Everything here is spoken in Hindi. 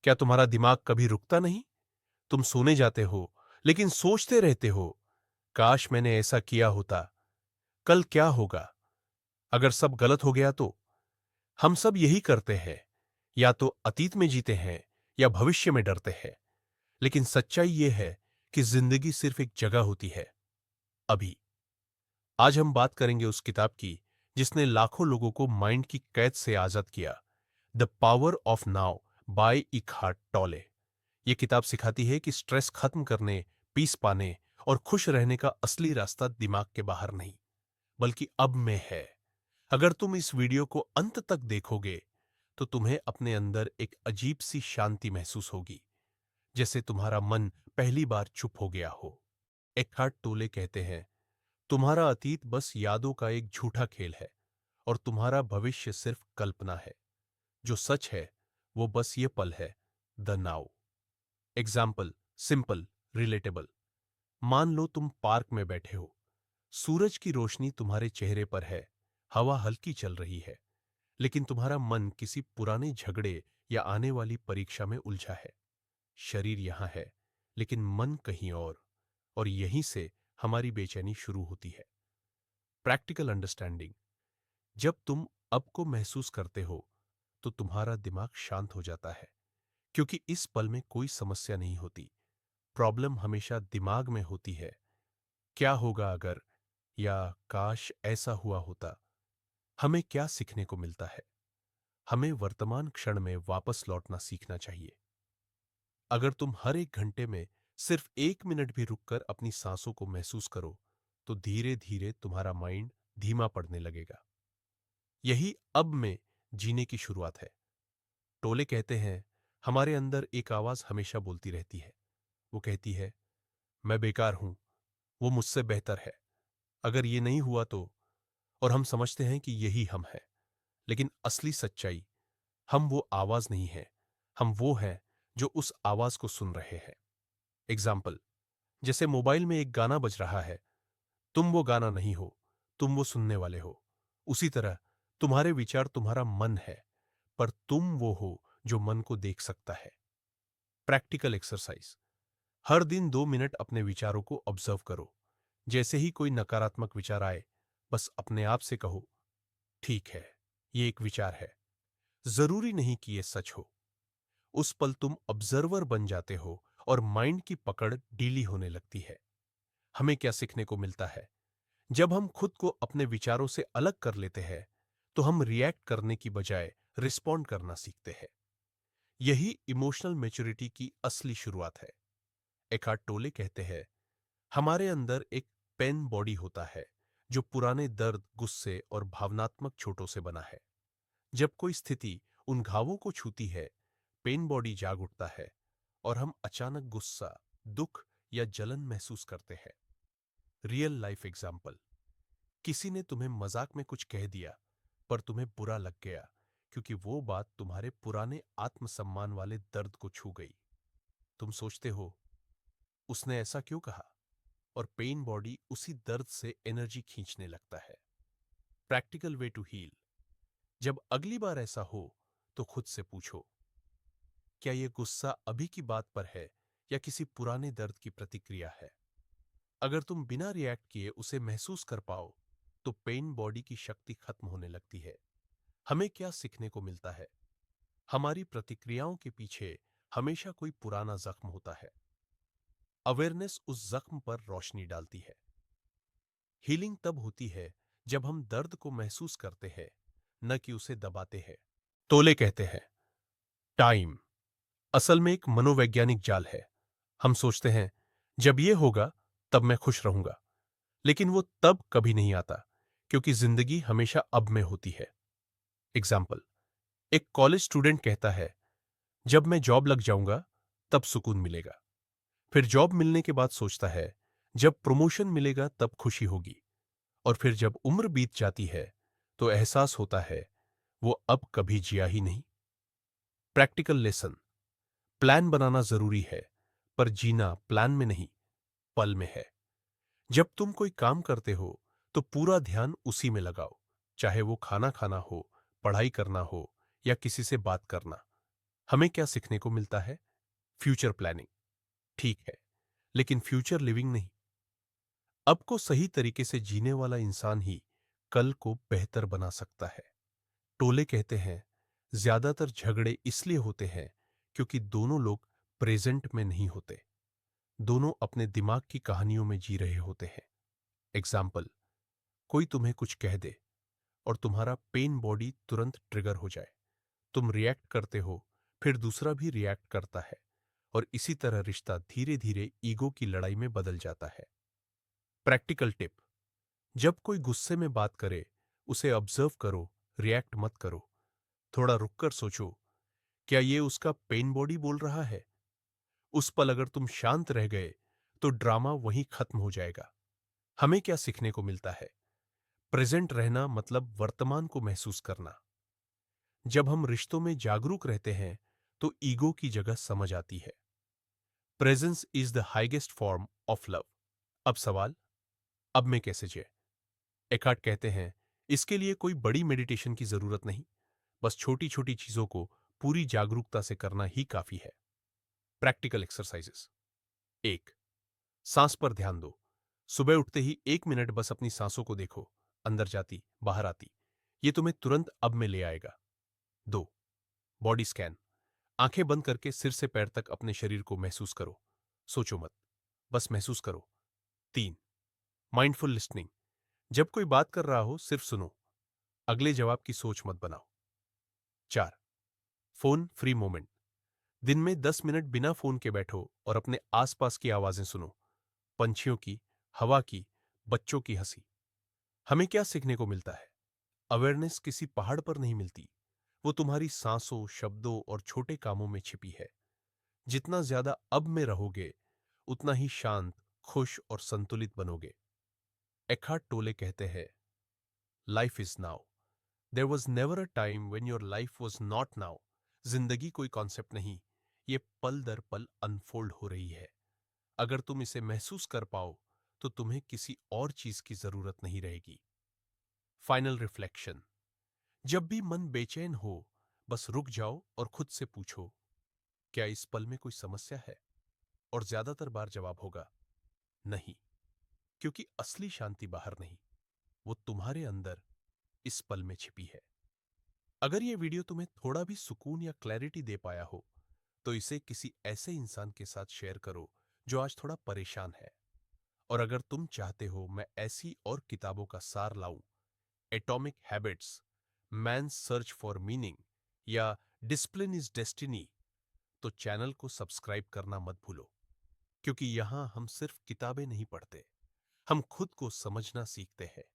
क्या तुम्हारा दिमाग कभी रुकता नहीं? तुम सोने जाते हो, लेकिन सोचते रहते हो, काश मैंने ऐसा किया होता, कल क्या होगा? अगर सब गलत हो गया तो? हम सब यही करते हैं, या तो अतीत में जीते हैं या भविष्य में डरते हैं। लेकिन सच्चाई यह है कि जिंदगी सिर्फ एक जगह होती है, अभी। आज हम बात करेंगे उस किताब की जिसने लाखों लोगों को माइंड की कैद से आजाद किया, the power of now by Eckhart Tolle. यह किताब सिखाती है कि स्ट्रेस खत्म करने, पीस पाने और खुश रहने का असली रास्ता दिमाग के बाहर नहीं, बल्कि अब में है। अगर तुम इस वीडियो को अंत तक देखोगे तो तुम्हें अपने अंदर एक अजीब सी शांति महसूस होगी, जैसे तुम्हारा मन पहली बार चुप हो गया हो। एकहार्ट टोले कहते हैं, तुम्हारा अतीत बस यादों का एक झूठा खेल है और तुम्हारा भविष्य सिर्फ कल्पना है। जो सच है वो बस ये पल है, the now. Example, simple, relatable. मान लो तुम पार्क में बैठे हो, सूरज की रोशनी तुम्हारे चेहरे पर है, हवा हल्की चल रही है, लेकिन तुम्हारा मन किसी पुराने झगड़े या आने वाली परीक्षा में उलझा है। शरीर यहां है, लेकिन मन कहीं और यहीं से हमारी बेचैनी शुरू होती है। Practical understanding. जब तुम अब को महसूस करते हो तो तुम्हारा दिमाग शांत हो जाता है, क्योंकि इस पल में कोई समस्या नहीं होती। प्रॉब्लम हमेशा दिमाग में होती है। क्या होगा अगर, या काश ऐसा हुआ होता। हमें क्या सीखने को मिलता है? हमें वर्तमान क्षण में वापस लौटना सीखना चाहिए। अगर तुम हर एक घंटे में सिर्फ 1 मिनट भी रुककर अपनी सांसों को महसूस करो तो धीरे धीरे तुम्हारा माइंड धीमा पड़ने लगेगा। यही अब में जीने की शुरुआत है। टोले कहते हैं, हमारे अंदर एक आवाज हमेशा बोलती रहती है। वो कहती है, मैं बेकार हूं, वो मुझसे बेहतर है, अगर ये नहीं हुआ तो। और हम समझते हैं कि यही हम हैं। लेकिन असली सच्चाई, हम वो आवाज नहीं है, हम वो हैं जो उस आवाज को सुन रहे हैं। एग्जाम्पल, जैसे मोबाइल में एक गाना बज रहा है, तुम वो गाना नहीं हो, तुम वो सुनने वाले हो। उसी तरह तुम्हारे विचार तुम्हारा मन है, पर तुम वो हो जो मन को देख सकता है। Practical exercise. हर दिन 2 मिनट अपने विचारों को ऑब्जर्व करो। जैसे ही कोई नकारात्मक विचार आए, बस अपने आप से कहो, ठीक है, ये एक विचार है, जरूरी नहीं कि ये सच हो। उस पल तुम ऑब्जर्वर बन जाते हो और माइंड की पकड़ ढीली होने लगती है। हमें क्या सीखने को मिलता है? जब हम खुद को अपने विचारों से अलग कर लेते हैं तो हम रिएक्ट करने की बजाय रिस्पॉन्ड करना सीखते हैं। यही इमोशनल मैच्योरिटी की असली शुरुआत है। एकार्ट टोले कहते हैं, हमारे अंदर एक पेन बॉडी होता है जो पुराने दर्द, गुस्से और भावनात्मक चोटों से बना है। जब कोई स्थिति उन घावों को छूती है, पेन बॉडी जाग उठता है और हम अचानक गुस्सा, दुख या जलन महसूस करते हैं। Real life example. किसी ने तुम्हें मजाक में कुछ कह दिया, पर तुम्हें बुरा लग गया क्योंकि वो बात तुम्हारे पुराने आत्मसम्मान वाले दर्द को छू गई। तुम सोचते हो, उसने ऐसा क्यों कहा? और पेन बॉडी उसी दर्द से एनर्जी खींचने लगता है। Practical way to heal. जब अगली बार ऐसा हो तो खुद से पूछो, क्या यह गुस्सा अभी की बात पर है या किसी पुराने दर्द की प्रतिक्रिया है? अगर तुम बिना रिएक्ट किए उसे महसूस कर पाओ तो पेन बॉडी की शक्ति खत्म होने लगती है। हमें क्या सीखने को मिलता है? हमारी प्रतिक्रियाओं के पीछे हमेशा कोई पुराना जख्म होता है। अवेयरनेस उस जख्म पर रोशनी डालती है। हीलिंग तब होती है जब हम दर्द को महसूस करते हैं, न कि उसे दबाते हैं। तोले कहते हैं, टाइम असल में एक मनोवैज्ञानिक जाल है। हम सोचते हैं, जब यह होगा तब मैं खुश रहूंगा, लेकिन वो तब कभी नहीं आता, क्योंकि जिंदगी हमेशा अब में होती है। एग्जाम्पल, एक कॉलेज स्टूडेंट कहता है, जब मैं जॉब लग जाऊंगा तब सुकून मिलेगा। फिर जॉब मिलने के बाद सोचता है, जब प्रमोशन मिलेगा तब खुशी होगी। और फिर जब उम्र बीत जाती है तो एहसास होता है वो अब कभी जिया ही नहीं। Practical lesson. प्लान बनाना जरूरी है, पर जीना प्लान में नहीं, पल में है। जब तुम कोई काम करते हो तो पूरा ध्यान उसी में लगाओ, चाहे वो खाना खाना हो, पढ़ाई करना हो या किसी से बात करना। हमें क्या सीखने को मिलता है? फ्यूचर प्लानिंग, ठीक है, लेकिन फ्यूचर लिविंग नहीं। अब को सही तरीके से जीने वाला इंसान ही कल को बेहतर बना सकता है। टोले कहते हैं, ज्यादातर झगड़े इसलिए होते हैं क्योंकि दोनों लोग प्रेजेंट में नहीं होते। दोनों अपने दिमाग की कहानियों में जी रहे होते हैं। एग्जाम्पल, कोई तुम्हें कुछ कह दे और तुम्हारा पेन बॉडी तुरंत ट्रिगर हो जाए। तुम रिएक्ट करते हो, फिर दूसरा भी रिएक्ट करता है, और इसी तरह रिश्ता धीरे धीरे ईगो की लड़ाई में बदल जाता है। प्रैक्टिकल टिप, जब कोई गुस्से में बात करे, उसे ऑब्जर्व करो, रिएक्ट मत करो। थोड़ा रुककर सोचो, क्या ये उसका पेन बॉडी बोल रहा है? उस पल अगर तुम शांत रह गए तो ड्रामा वहीं खत्म हो जाएगा। हमें क्या सीखने को मिलता है? प्रेजेंट रहना मतलब वर्तमान को महसूस करना। जब हम रिश्तों में जागरूक रहते हैं तो ईगो की जगह समझ आती है। Presence is the highest form of love. अब सवाल, अब मैं कैसे जिए? एकार्ट कहते हैं, इसके लिए कोई बड़ी मेडिटेशन की जरूरत नहीं, बस छोटी छोटी चीजों को पूरी जागरूकता से करना ही काफी है। Practical exercises. 1, सांस पर ध्यान दो। सुबह उठते ही 1 मिनट बस अपनी सांसों को देखो, अंदर जाती, बाहर आती। ये तुम्हें तुरंत अब में ले आएगा। 2, बॉडी स्कैन। आंखें बंद करके सिर से पैर तक अपने शरीर को महसूस करो। सोचो मत, बस महसूस करो। 3, माइंडफुल लिसनिंग। जब कोई बात कर रहा हो सिर्फ सुनो, अगले जवाब की सोच मत बनाओ। 4, फोन फ्री मोमेंट। दिन में 10 मिनट बिना फोन के बैठो और अपने आसपास की आवाजें सुनो, पंछियों की, हवा की, बच्चों की हंसी। हमें क्या सीखने को मिलता है? अवेयरनेस किसी पहाड़ पर नहीं मिलती, वो तुम्हारी सांसों, शब्दों और छोटे कामों में छिपी है। जितना ज्यादा अब में रहोगे, उतना ही शांत, खुश और संतुलित बनोगे। एखार्ट टोले कहते हैं, life is now, there was never a time when your life was not now. जिंदगी कोई कॉन्सेप्ट नहीं, ये पल दर पल अनफोल्ड हो रही है। अगर तुम इसे महसूस कर पाओ तो तुम्हें किसी और चीज की जरूरत नहीं रहेगी। फाइनल रिफ्लेक्शन, जब भी मन बेचैन हो, बस रुक जाओ और खुद से पूछो, क्या इस पल में कोई समस्या है? और ज्यादातर बार जवाब होगा नहीं, क्योंकि असली शांति बाहर नहीं, वो तुम्हारे अंदर इस पल में छिपी है। अगर ये वीडियो तुम्हें थोड़ा भी सुकून या क्लैरिटी दे पाया हो तो इसे किसी ऐसे इंसान के साथ शेयर करो जो आज थोड़ा परेशान है। और अगर तुम चाहते हो मैं ऐसी और किताबों का सार लाऊं, atomic habits, man's search for meaning या डिसिप्लिन इज डेस्टिनी, तो चैनल को सब्सक्राइब करना मत भूलो, क्योंकि यहां हम सिर्फ किताबें नहीं पढ़ते, हम खुद को समझना सीखते हैं।